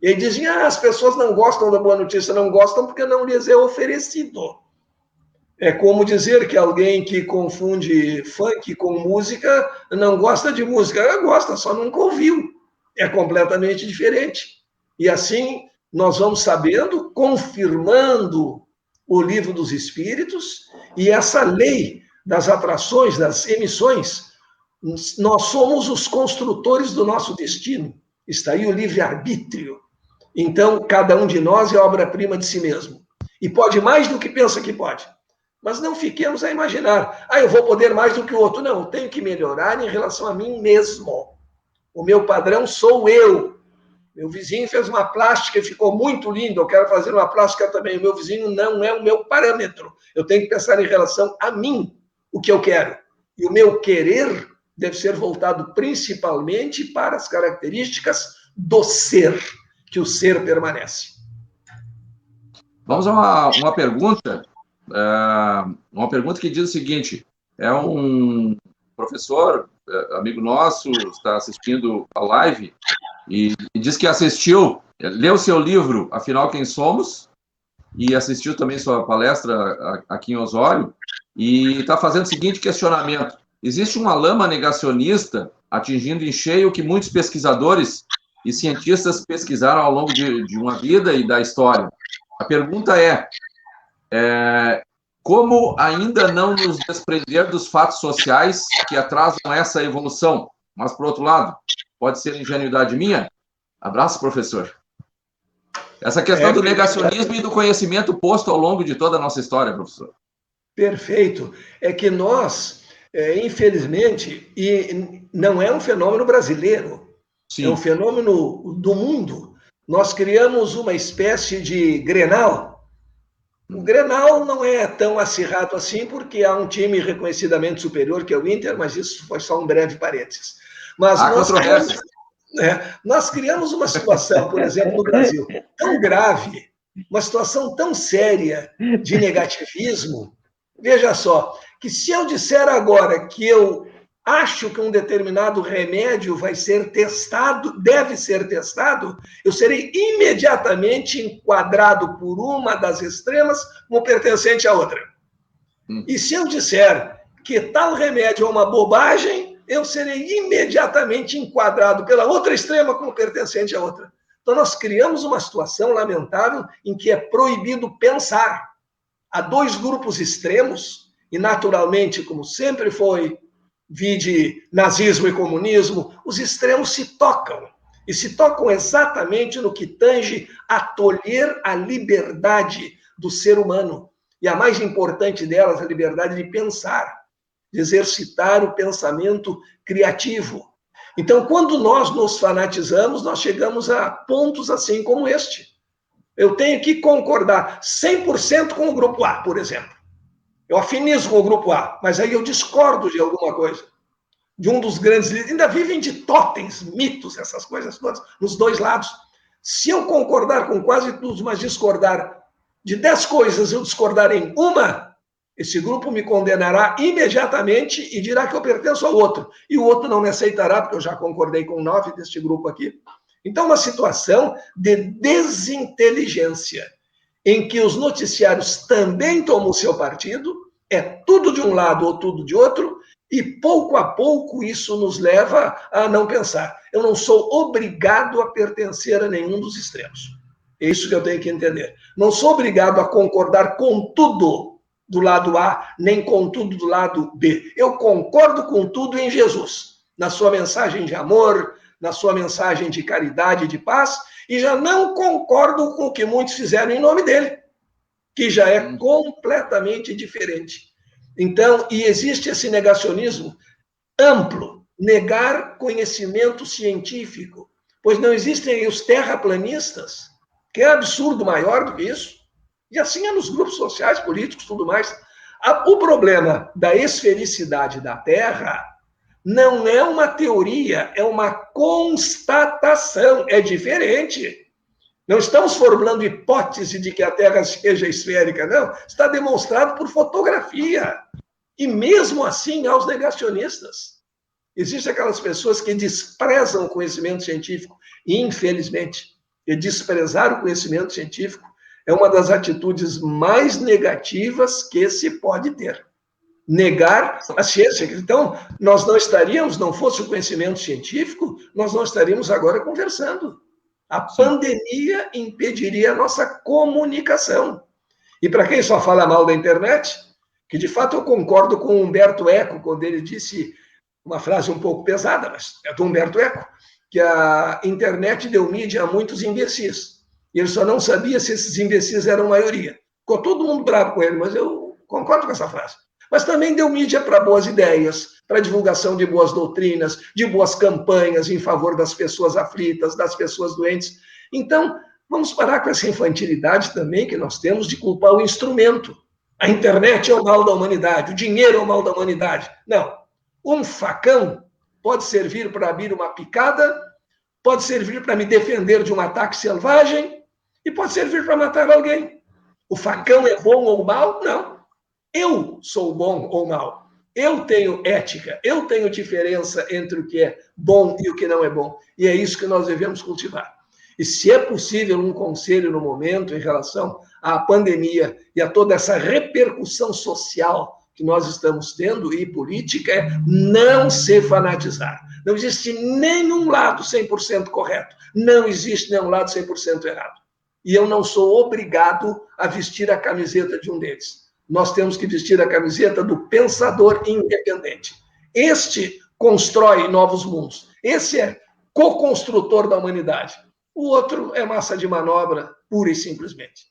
E aí dizem, as pessoas não gostam da boa notícia, não gostam porque não lhes é oferecido. É como dizer que alguém que confunde funk com música não gosta de música. Ela gosta, só nunca ouviu. É completamente diferente. E assim nós vamos sabendo, confirmando o Livro dos Espíritos e essa lei das atrações, das emissões. Nós somos os construtores do nosso destino. Está aí o livre-arbítrio. Então, cada um de nós é obra-prima de si mesmo. E pode mais do que pensa que pode. Mas não fiquemos a imaginar, eu vou poder mais do que o outro. Não, eu tenho que melhorar em relação a mim mesmo. O meu padrão sou eu. Meu vizinho fez uma plástica e ficou muito lindo, eu quero fazer uma plástica também. O meu vizinho não é o meu parâmetro. Eu tenho que pensar em relação a mim, o que eu quero. E o meu querer deve ser voltado principalmente para as características do ser, que o ser permanece. Vamos a uma pergunta. Uma pergunta que diz o seguinte: é um professor, amigo nosso, está assistindo a live e diz que assistiu, leu seu livro Afinal Quem Somos, e assistiu também sua palestra aqui em Osório, e está fazendo o seguinte questionamento: existe uma lama negacionista atingindo em cheio o que muitos pesquisadores e cientistas pesquisaram ao longo de uma vida e da história. A pergunta é como ainda não nos desprender dos fatos sociais que atrasam essa evolução? Mas, por outro lado, pode ser ingenuidade minha? Abraço, professor. Essa questão do negacionismo e do conhecimento posto ao longo de toda a nossa história, professor. Perfeito. É que nós, infelizmente, e não é um fenômeno brasileiro, sim, é um fenômeno do mundo. Nós criamos uma espécie de Grenal. O Grenal não é tão acirrado assim, porque há um time reconhecidamente superior, que é o Inter, mas isso foi só um breve parênteses. Mas nós criamos uma situação, por exemplo, no Brasil, tão grave, uma situação tão séria de negativismo. Veja só, que se eu disser agora que eu acho que um determinado remédio vai ser testado, deve ser testado, eu serei imediatamente enquadrado por uma das extremas como pertencente à outra. E se eu disser que tal remédio é uma bobagem, eu serei imediatamente enquadrado pela outra extrema como pertencente à outra. Então, nós criamos uma situação lamentável em que é proibido pensar. Há dois grupos extremos, e naturalmente, como sempre foi, vide nazismo e comunismo, os extremos se tocam. E se tocam exatamente no que tange a tolher a liberdade do ser humano. E a mais importante delas, a liberdade de pensar, de exercitar o pensamento criativo. Então, quando nós nos fanatizamos, nós chegamos a pontos assim como este. Eu tenho que concordar 100% com o grupo A, por exemplo. Eu afinizo com o grupo A, mas aí eu discordo de alguma coisa. De um dos grandes líderes. Ainda vivem de totens, mitos, essas coisas todas, nos dois lados. Se eu concordar com quase tudo, mas discordar de 10 coisas, eu discordar em uma, esse grupo me condenará imediatamente e dirá que eu pertenço ao outro. E o outro não me aceitará, porque eu já concordei com 9 deste grupo aqui. Então, uma situação de desinteligência, em que os noticiários também tomam o seu partido, é tudo de um lado ou tudo de outro, e pouco a pouco isso nos leva a não pensar. Eu não sou obrigado a pertencer a nenhum dos extremos. É isso que eu tenho que entender. Não sou obrigado a concordar com tudo do lado A, nem com tudo do lado B. Eu concordo com tudo em Jesus, na sua mensagem de amor, na sua mensagem de caridade e de paz, e já não concordo com o que muitos fizeram em nome dele, que já é completamente diferente. Então, e existe esse negacionismo amplo, negar conhecimento científico, pois não existem os terraplanistas, que é absurdo maior do que isso, e assim é nos grupos sociais, políticos, tudo mais. O problema da esfericidade da Terra não é uma teoria, é uma constatação, é diferente. Não estamos formulando hipótese de que a Terra seja esférica, não. Está demonstrado por fotografia. E mesmo assim, há os negacionistas. Existem aquelas pessoas que desprezam o conhecimento científico, e infelizmente, desprezar o conhecimento científico é uma das atitudes mais negativas que se pode ter. Negar a ciência. Então, nós não estaríamos, não fosse o conhecimento científico, nós não estaríamos agora conversando. A pandemia impediria a nossa comunicação. E para quem só fala mal da internet, que de fato eu concordo com o Humberto Eco, quando ele disse uma frase um pouco pesada, mas é do Humberto Eco, que a internet deu mídia a muitos imbecis. E ele só não sabia se esses imbecis eram maioria. Ficou todo mundo bravo com ele, mas eu concordo com essa frase. Mas também deu mídia para boas ideias, para divulgação de boas doutrinas, de boas campanhas em favor das pessoas aflitas, das pessoas doentes. Então, vamos parar com essa infantilidade também que nós temos de culpar o instrumento. A internet é o mal da humanidade, o dinheiro é o mal da humanidade. Não. Um facão pode servir para abrir uma picada, pode servir para me defender de um ataque selvagem e pode servir para matar alguém. O facão é bom ou mal? Não. Eu sou bom ou mal. Eu tenho ética, eu tenho diferença entre o que é bom e o que não é bom. E é isso que nós devemos cultivar. E se é possível um conselho no momento em relação à pandemia e a toda essa repercussão social que nós estamos tendo e política, é não se fanatizar. Não existe nenhum lado 100% correto. Não existe nenhum lado 100% errado. E eu não sou obrigado a vestir a camiseta de um deles. Nós temos que vestir a camiseta do pensador independente. Este constrói novos mundos. Esse é co-construtor da humanidade. O outro é massa de manobra, pura e simplesmente.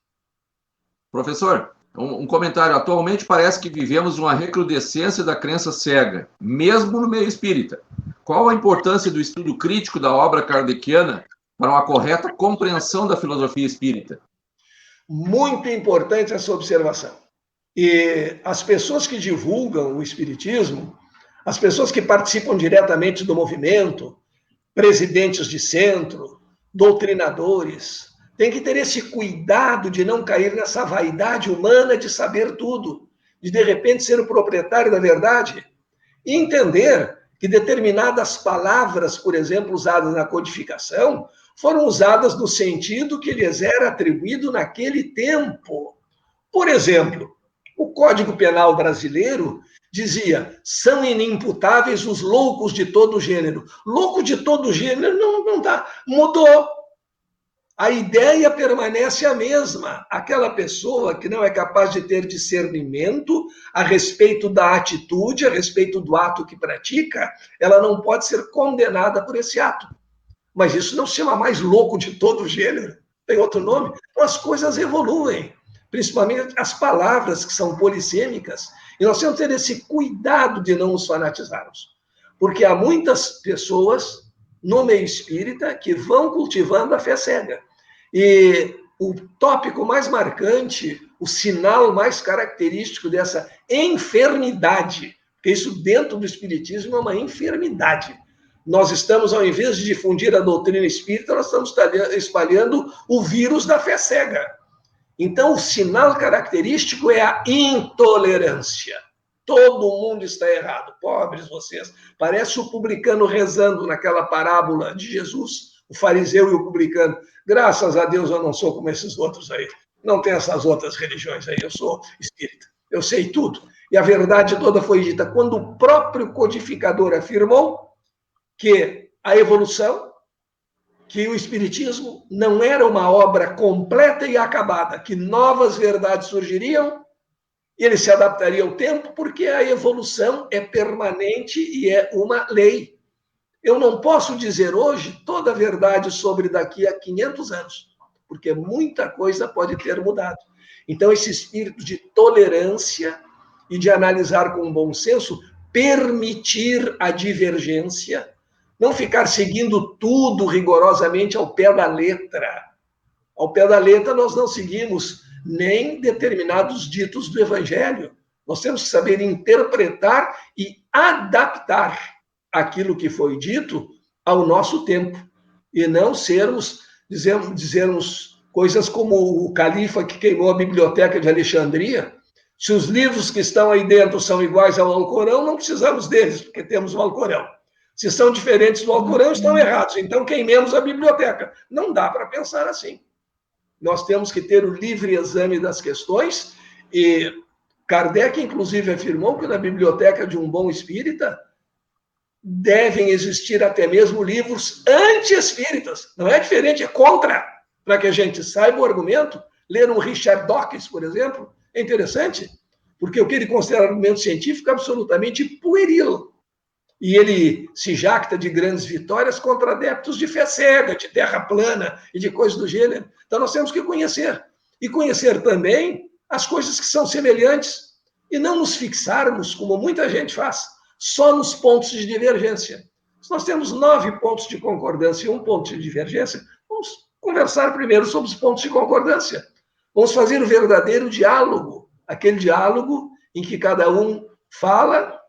Professor, um comentário. Atualmente parece que vivemos uma recrudescência da crença cega, mesmo no meio espírita. Qual a importância do estudo crítico da obra kardeciana para uma correta compreensão da filosofia espírita? Muito importante essa observação. E as pessoas que divulgam o espiritismo, as pessoas que participam diretamente do movimento, presidentes de centro, doutrinadores, têm que ter esse cuidado de não cair nessa vaidade humana de saber tudo, de repente ser o proprietário da verdade, e entender que determinadas palavras, por exemplo, usadas na codificação, foram usadas no sentido que lhes era atribuído naquele tempo. Por exemplo, o Código Penal brasileiro dizia: são inimputáveis os loucos de todo gênero. Louco de todo gênero não dá. Mudou. A ideia permanece a mesma. Aquela pessoa que não é capaz de ter discernimento a respeito da atitude, a respeito do ato que pratica, ela não pode ser condenada por esse ato. Mas isso não se chama mais louco de todo gênero. Tem outro nome? Então, as coisas evoluem. Principalmente as palavras que são polissêmicas, e nós temos que ter esse cuidado de não nos fanatizarmos, porque há muitas pessoas no meio espírita que vão cultivando a fé cega, e o tópico mais marcante, o sinal mais característico dessa enfermidade, porque isso dentro do espiritismo é uma enfermidade. Nós estamos, ao invés de difundir a doutrina espírita, nós estamos espalhando o vírus da fé cega. Então, o sinal característico é a intolerância. Todo mundo está errado. Pobres vocês. Parece o publicano rezando naquela parábola de Jesus, o fariseu e o publicano. Graças a Deus eu não sou como esses outros aí. Não tem essas outras religiões aí. Eu sou espírita. Eu sei tudo. E a verdade toda foi dita quando o próprio codificador afirmou que a evolução, que o espiritismo não era uma obra completa e acabada, que novas verdades surgiriam e ele se adaptaria ao tempo, porque a evolução é permanente e é uma lei. Eu não posso dizer hoje toda a verdade sobre daqui a 500 anos, porque muita coisa pode ter mudado. Então, esse espírito de tolerância e de analisar com bom senso, permitir a divergência, não ficar seguindo tudo rigorosamente ao pé da letra. Ao pé da letra, nós não seguimos nem determinados ditos do Evangelho. Nós temos que saber interpretar e adaptar aquilo que foi dito ao nosso tempo. E não dizermos coisas como o califa que queimou a biblioteca de Alexandria, Se os livros que estão aí dentro são iguais ao Alcorão, não precisamos deles, porque temos o Alcorão. Se são diferentes do Alcorão, estão errados. Então, queimemos a biblioteca. Não dá para pensar assim. Nós temos que ter o livre exame das questões, e Kardec, inclusive, afirmou que na biblioteca de um bom espírita devem existir até mesmo livros anti-espíritas. Não é diferente, é contra. Para que a gente saiba o argumento, ler um Richard Dawkins, por exemplo, é interessante, porque o que ele considera argumento científico é absolutamente pueril. E ele se jacta de grandes vitórias contra adeptos de fé cega, de terra plana e de coisas do gênero. Então nós temos que conhecer. E conhecer também as coisas que são semelhantes. E não nos fixarmos, como muita gente faz, só nos pontos de divergência. Se nós temos 9 pontos de concordância e 1 ponto de divergência, vamos conversar primeiro sobre os pontos de concordância. Vamos fazer o verdadeiro diálogo, aquele diálogo em que cada um fala,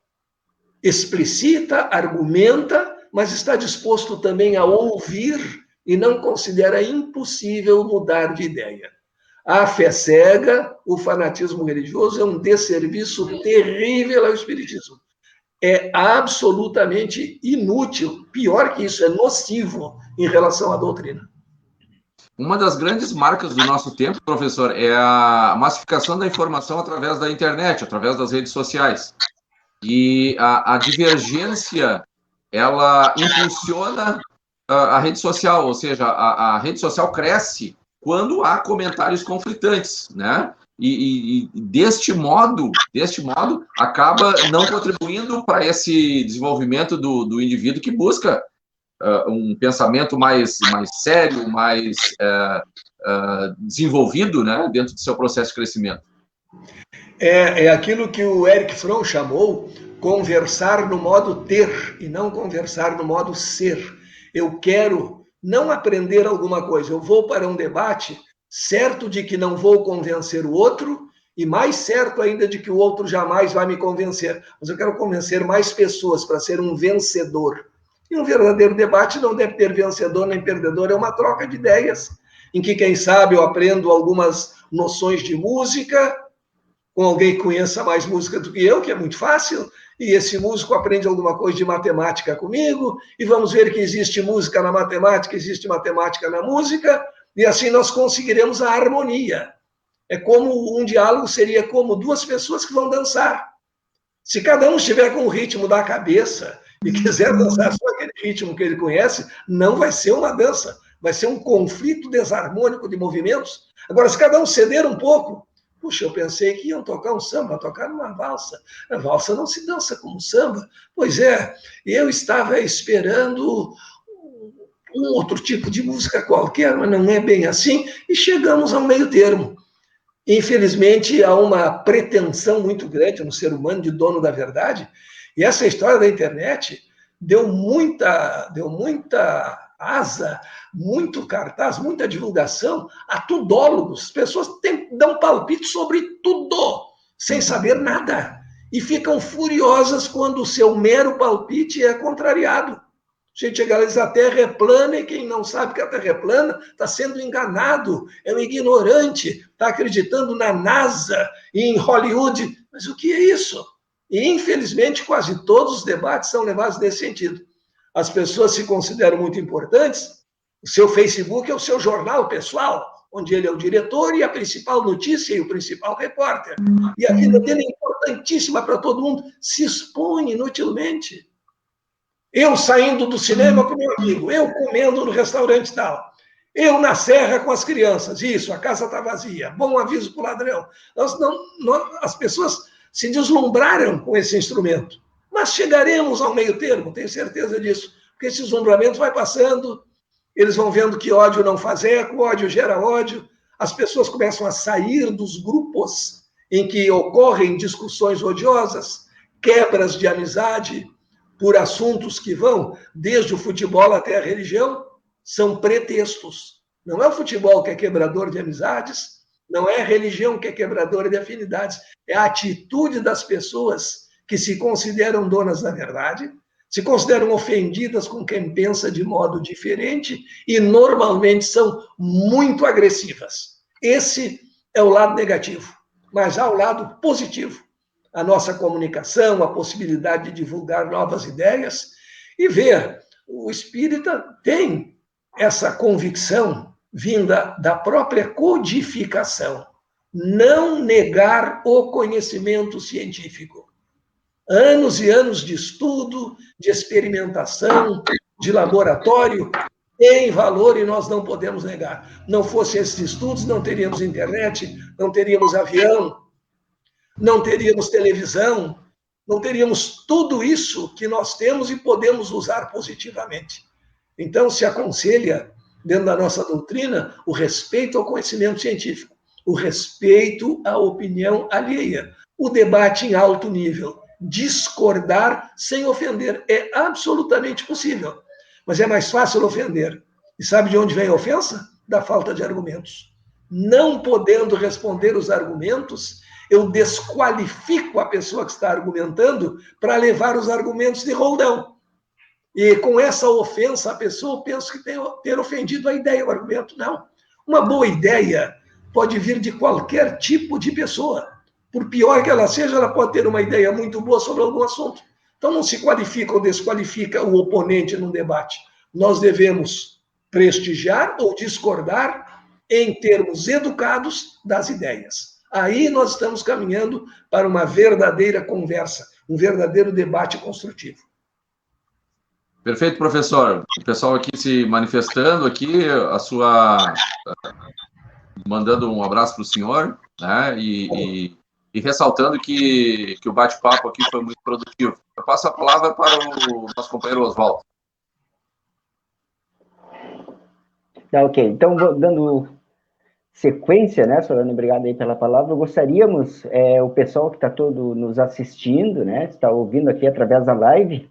explicita, argumenta, mas está disposto também a ouvir e não considera impossível mudar de ideia. A fé cega, o fanatismo religioso, é um desserviço terrível ao espiritismo. É absolutamente inútil, pior que isso, é nocivo em relação à doutrina. Uma das grandes marcas do nosso tempo, professor, é a massificação da informação através da internet, através das redes sociais. E a divergência, ela impulsiona a rede social, ou seja, a rede social cresce quando há comentários conflitantes, né? E deste modo, acaba não contribuindo para esse desenvolvimento do indivíduo que busca um pensamento mais sério, mais desenvolvido, né, dentro do seu processo de crescimento. É aquilo que o Erich Fromm chamou conversar no modo ter e não conversar no modo ser. Eu quero não aprender alguma coisa, eu vou para um debate certo de que não vou convencer o outro e mais certo ainda de que o outro jamais vai me convencer. Mas eu quero convencer mais pessoas para ser um vencedor. E um verdadeiro debate não deve ter vencedor nem perdedor, é uma troca de ideias, em que, quem sabe, eu aprendo algumas noções de música com alguém que conheça mais música do que eu, que é muito fácil, e esse músico aprende alguma coisa de matemática comigo, e vamos ver que existe música na matemática, existe matemática na música, e assim nós conseguiremos a harmonia. É como um diálogo, seria como 2 pessoas que vão dançar. Se cada um estiver com o ritmo da cabeça e quiser dançar só aquele ritmo que ele conhece, não vai ser uma dança, vai ser um conflito desarmônico de movimentos. Agora, se cada um ceder um pouco, puxa, eu pensei que iam tocar um samba, tocar uma valsa. A valsa não se dança como samba. Pois é, eu estava esperando um outro tipo de música qualquer, mas não é bem assim, e chegamos a um meio termo. Infelizmente, há uma pretensão muito grande no ser humano de dono da verdade, e essa história da internet deu muita asa, muito cartaz, muita divulgação a tudólogos. As pessoas dão palpite sobre tudo, sem saber nada, e ficam furiosas quando o seu mero palpite é contrariado. A gente chega lá e diz, a Terra é plana, e quem não sabe que a Terra é plana está sendo enganado, é um ignorante, está acreditando na NASA e em Hollywood. Mas o que é isso? E, infelizmente, quase todos os debates são levados nesse sentido. As pessoas se consideram muito importantes, o seu Facebook é o seu jornal pessoal, onde ele é o diretor e a principal notícia e o principal repórter. E a vida dele é importantíssima para todo mundo, se expõe inutilmente. Eu saindo do cinema com meu amigo, eu comendo no restaurante tal, eu na serra com as crianças, isso, a casa está vazia, bom aviso para o ladrão. As pessoas se deslumbraram com esse instrumento, mas chegaremos ao meio termo, tenho certeza disso, porque esse deslumbramento vai passando, eles vão vendo que ódio não faz eco, ódio gera ódio, as pessoas começam a sair dos grupos em que ocorrem discussões odiosas, quebras de amizade, por assuntos que vão desde o futebol até a religião, são pretextos. Não é o futebol que é quebrador de amizades, não é a religião que é quebradora de afinidades, é a atitude das pessoas que se consideram donas da verdade, se consideram ofendidas com quem pensa de modo diferente e normalmente são muito agressivas. Esse é o lado negativo. mas há o lado positivo. A nossa comunicação, a possibilidade de divulgar novas ideias e ver. O espírita tem essa convicção vinda da própria codificação. Não negar o conhecimento científico. Anos e anos de estudo, de experimentação, de laboratório, tem valor e nós não podemos negar. Não fossem esses estudos, não teríamos internet, não teríamos avião, não teríamos televisão, não teríamos tudo isso que nós temos e podemos usar positivamente. Então, se aconselha, dentro da nossa doutrina, o respeito ao conhecimento científico, o respeito à opinião alheia, o debate em alto nível, discordar sem ofender. É absolutamente possível, mas é mais fácil ofender. E sabe de onde vem a ofensa? Da falta de argumentos. Não podendo responder os argumentos, eu desqualifico a pessoa que está argumentando para levar os argumentos de roldão. E com essa ofensa, a pessoa pensa que tem ter ofendido a ideia, o argumento. Não. Uma boa ideia pode vir de qualquer tipo de pessoa. Por pior que ela seja, ela pode ter uma ideia muito boa sobre algum assunto. Então não se qualifica ou desqualifica o oponente num debate. Nós devemos prestigiar ou discordar em termos educados das ideias. Aí nós estamos caminhando para uma verdadeira conversa, um verdadeiro debate construtivo. Perfeito, professor. O pessoal aqui se manifestando aqui, mandando um abraço para o senhor, né? E ressaltando que o bate-papo aqui foi muito produtivo. Eu passo a palavra para o nosso companheiro Oswaldo. Tá, ok. Então, dando sequência, né, Solano, obrigado aí pela palavra. Gostaríamos, o pessoal que está todo nos assistindo, né, está ouvindo aqui através da live,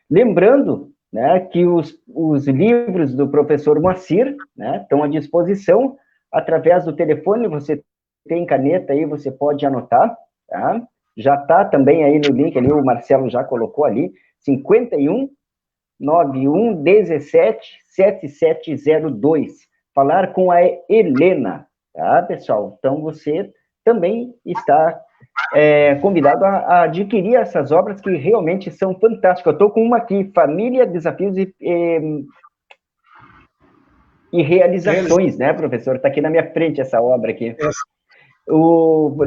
lembrando, né, que os livros do professor Moacir, né, estão à disposição através do telefone. Você tem caneta aí, você pode anotar, tá? Já está também aí no link ali, o Marcelo já colocou ali, 51 91 17 7702. Falar com a Helena, tá, pessoal? Então, você também está convidado a adquirir essas obras que realmente são fantásticas. Eu estou com uma aqui, Família, Desafios e Realizações, né, professor? Está aqui na minha frente essa obra aqui.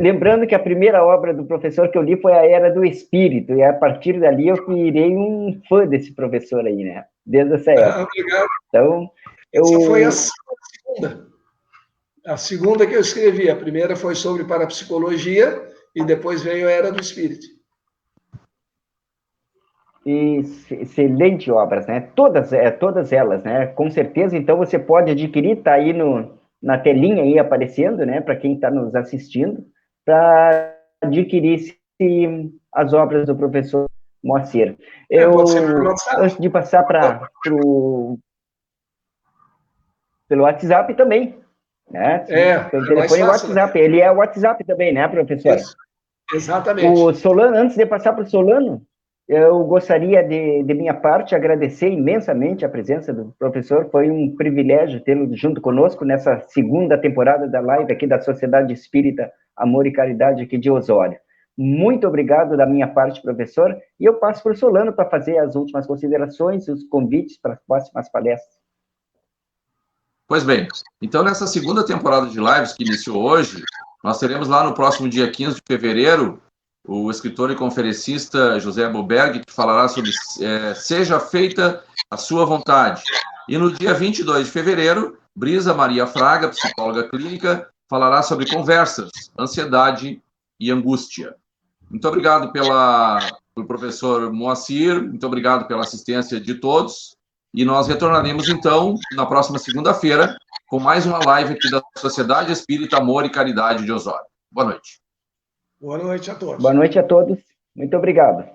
Lembrando que a primeira obra do professor que eu li foi A Era do Espírito, e a partir dali eu virei um fã desse professor aí, né? Desde essa época. Obrigado. Então, essa foi a segunda. A segunda que eu escrevi. A primeira foi sobre parapsicologia e depois veio A Era do Espírito. Excelente obras, né? Todas elas, né? Com certeza, então você pode adquirir, tá aí na telinha aí aparecendo, né? Para quem está nos assistindo, para adquirir as obras do professor Moacir. Antes de passar pelo WhatsApp também, né? Pelo telefone e WhatsApp. Né? Ele é o WhatsApp também, né, professor? Isso. Exatamente. O Solano, antes de passar para o Solano, eu gostaria, de minha parte, agradecer imensamente a presença do professor. Foi um privilégio tê-lo junto conosco nessa segunda temporada da live aqui da Sociedade Espírita Amor e Caridade aqui de Osório. Muito obrigado da minha parte, professor, e eu passo para o Solano para fazer as últimas considerações, os convites para as próximas palestras. Pois bem, então nessa segunda temporada de lives que iniciou hoje, nós teremos lá no próximo dia 15 de fevereiro o escritor e conferencista José Boberg, que falará sobre Seja Feita a Sua Vontade. E no dia 22 de fevereiro, Brisa Maria Fraga, psicóloga clínica, falará sobre conversas, ansiedade e angústia. Muito obrigado pelo professor Moacir, muito obrigado pela assistência de todos, e nós retornaremos, então, na próxima segunda-feira, com mais uma live aqui da Sociedade Espírita Amor e Caridade de Osório. Boa noite. Boa noite a todos. Boa noite a todos. Muito obrigado.